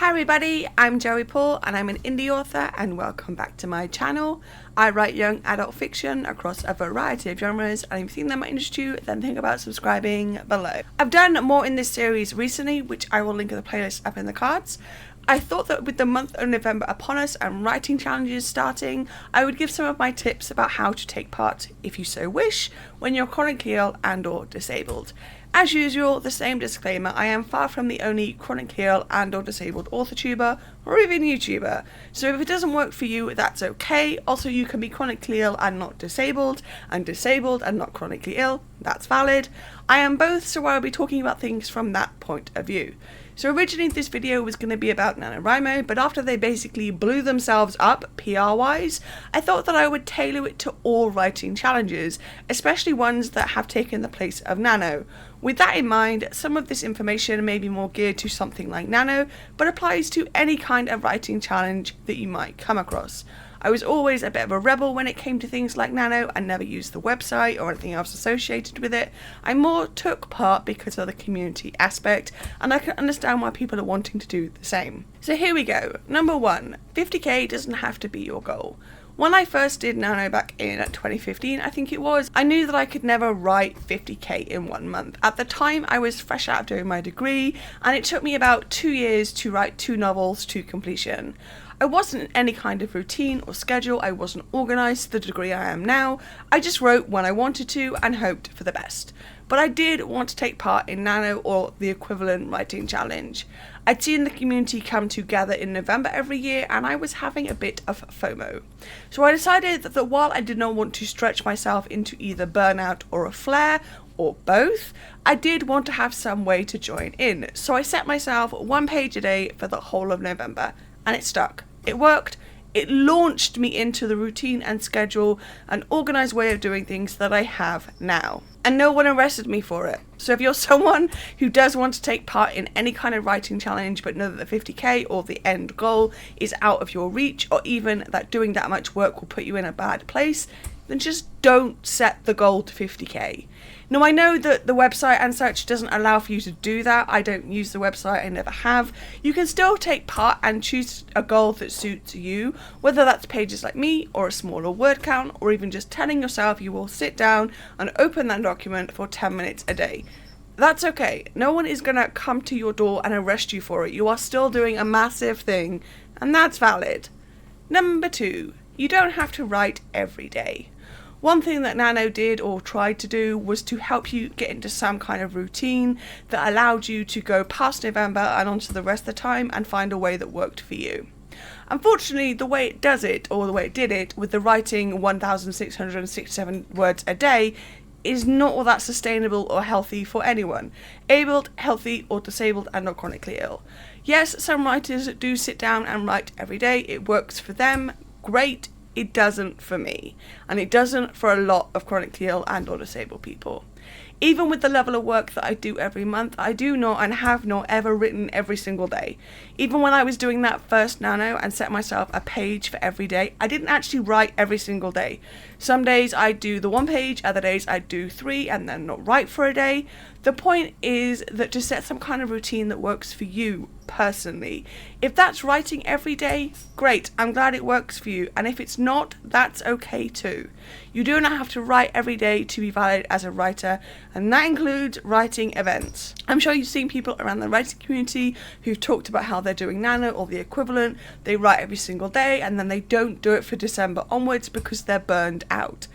Hi everybody, I'm Joey Paul and I'm an indie author and welcome back to my channel. I write young adult fiction across a variety of genres, and if you think that might interest you, then think about subscribing below. I've done more in this series recently, which I will link in the playlist up in the cards. I thought that with the month of November upon us and writing challenges starting, I would give some of my tips about how to take part, if you so wish, when you're chronically ill and or disabled. As usual, the same disclaimer, I am far from the only chronically ill and or disabled Authortuber or even YouTuber, so if it doesn't work for you, that's okay. Also, you can be chronically ill and not disabled and not chronically ill, that's valid. I am both, so I'll be talking about things from that point of view. So originally this video was going to be about NaNoWriMo, but after they basically blew themselves up PR-wise, I thought that I would tailor it to all writing challenges, especially ones that have taken the place of Nano. With that in mind, some of this information may be more geared to something like Nano, but applies to any kind of writing challenge that you might come across. I was always a bit of a rebel when it came to things like Nano and never used the website or anything else associated with it. I more took part because of the community aspect, and I can understand why people are wanting to do the same. So here we go. Number 1, 50k doesn't have to be your goal. When I first did Nano back in 2015, I think it was, I knew that I could never write 50k in 1 month. At the time, I was fresh out of doing my degree, and it took me about 2 years to write 2 novels to completion. I wasn't in any kind of routine or schedule, I wasn't organised to the degree I am now. I just wrote when I wanted to and hoped for the best. But I did want to take part in Nano or the equivalent writing challenge. I'd seen the community come together in November every year and I was having a bit of FOMO. So I decided that while I did not want to stretch myself into either burnout or a flare, or both, I did want to have some way to join in. So I set myself 1 page a day for the whole of November, and it stuck. It worked. It launched me into the routine and schedule and organised way of doing things that I have now. And no one arrested me for it. So if you're someone who does want to take part in any kind of writing challenge but know that the 50k or the end goal is out of your reach, or even that doing that much work will put you in a bad place, then just don't set the goal to 50k. Now, I know that the website and such doesn't allow for you to do that. I don't use the website, I never have. You can still take part and choose a goal that suits you, whether that's pages like me or a smaller word count, or even just telling yourself you will sit down and open that document for 10 minutes a day. That's okay. No one is going to come to your door and arrest you for it. You are still doing a massive thing, and that's valid. Number 2, you don't have to write every day. One thing that Nano did or tried to do was to help you get into some kind of routine that allowed you to go past November and onto the rest of the time and find a way that worked for you. Unfortunately, the way it does it, or the way it did it, with the writing 1,667 words a day, is not all that sustainable or healthy for anyone, abled, healthy, or disabled and not chronically ill. Yes, some writers do sit down and write every day. It works for them, great. It doesn't for me, and it doesn't for a lot of chronically ill and or disabled people. Even with the level of work that I do every month, I do not and have not ever written every single day. Even when I was doing that first Nano and set myself a page for every day, I didn't actually write every single day. Some days I'd do the 1 page, other days I'd do 3 and then not write for a day. The point is that to set some kind of routine that works for you personally. If that's writing every day, great, I'm glad it works for you, and if it's not, that's okay too. You do not have to write every day to be valid as a writer, and that includes writing events. I'm sure you've seen people around the writing community who've talked about how they're doing Nano or the equivalent. They write every single day and then they don't do it for December onwards because they're burned out.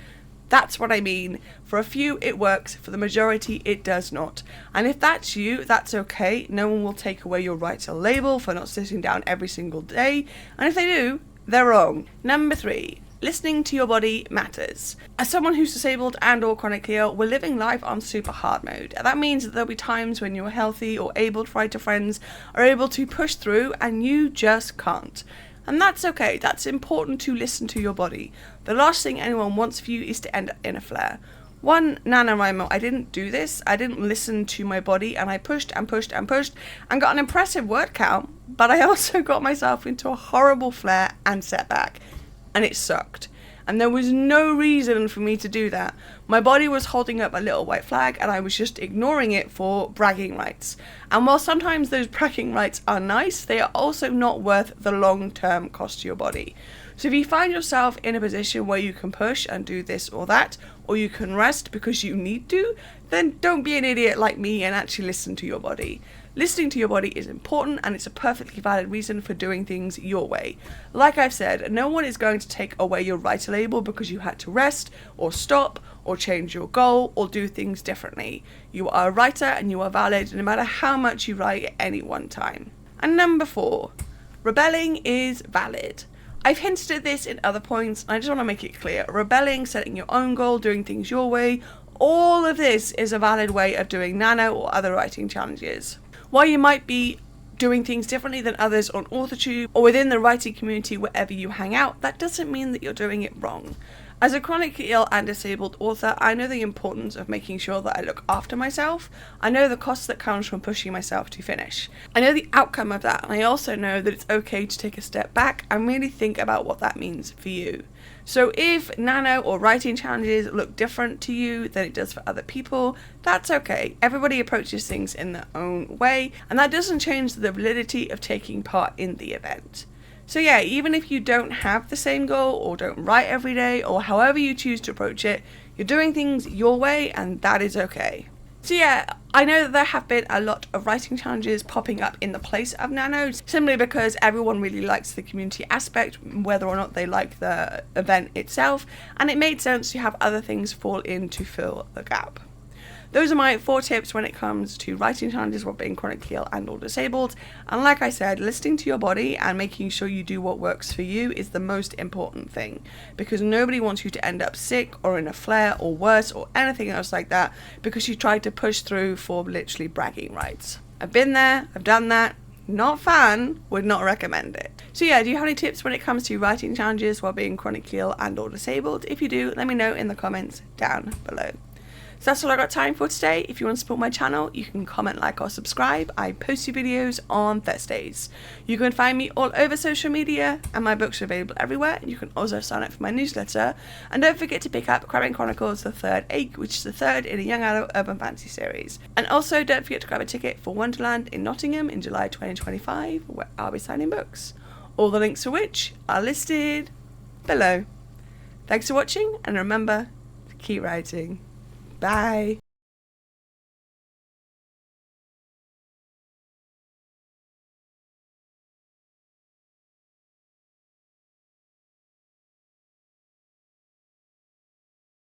That's what I mean. For a few it works, for the majority it does not. And if that's you, that's okay. No one will take away your writer label for not sitting down every single day. And if they do, they're wrong. Number 3. Listening to your body matters. As someone who's disabled and or chronically ill, we're living life on super hard mode. That means that there'll be times when your healthy or able writer friends are able to push through and you just can't. And that's okay. That's important to listen to your body. The last thing anyone wants for you is to end up in a flare. One NaNoWriMo, I didn't do this. I didn't listen to my body, and I pushed and pushed and pushed and got an impressive word count, but I also got myself into a horrible flare and setback, and it sucked. and there was no reason for me to do that. My body was holding up a little white flag and I was just ignoring it for bragging rights. And while sometimes those bragging rights are nice, they are also not worth the long-term cost to your body. So if you find yourself in a position where you can push and do this or that, or you can rest because you need to, then don't be an idiot like me and actually listen to your body. Listening to your body is important, and it's a perfectly valid reason for doing things your way. Like I've said, no one is going to take away your writer label because you had to rest, or stop, or change your goal, or do things differently. You are a writer and you are valid no matter how much you write at any one time. And number 4, rebelling is valid. I've hinted at this in other points, and I just want to make it clear. Rebelling, setting your own goal, doing things your way, all of this is a valid way of doing nano or other writing challenges. While you might be doing things differently than others on Authortube or within the writing community wherever you hang out, that doesn't mean that you're doing it wrong. As a chronically ill and disabled author, I know the importance of making sure that I look after myself. I know the cost that comes from pushing myself to finish. I know the outcome of that, and I also know that it's okay to take a step back and really think about what that means for you. So if nano or writing challenges look different to you than it does for other people, that's okay. Everybody approaches things in their own way, and that doesn't change the validity of taking part in the event. So yeah, even if you don't have the same goal or don't write every day or however you choose to approach it, you're doing things your way, and that is okay. So yeah, I know that there have been a lot of writing challenges popping up in the place of nano, simply because everyone really likes the community aspect, whether or not they like the event itself, and it made sense to have other things fall in to fill the gap. Those are my 4 tips when it comes to writing challenges while being chronically ill and or disabled. And like I said, listening to your body and making sure you do what works for you is the most important thing, because nobody wants you to end up sick or in a flare or worse or anything else like that because you tried to push through for literally bragging rights. I've been there, I've done that. Not fan, would not recommend it. So yeah, do you have any tips when it comes to writing challenges while being chronically ill and or disabled? If you do, let me know in the comments down below. So that's all I got time for today. If you want to support my channel, you can comment, like, or subscribe. I post new videos on Thursdays. You can find me all over social media, and my books are available everywhere. You can also sign up for my newsletter. And don't forget to pick up Chronicles, the third egg, which is the third in a young adult urban fantasy series. And also don't forget to grab a ticket for Wonderland in Nottingham in July 2025, where I'll be signing books. All the links for which are listed below. Thanks for watching, and remember to keep writing. Bye.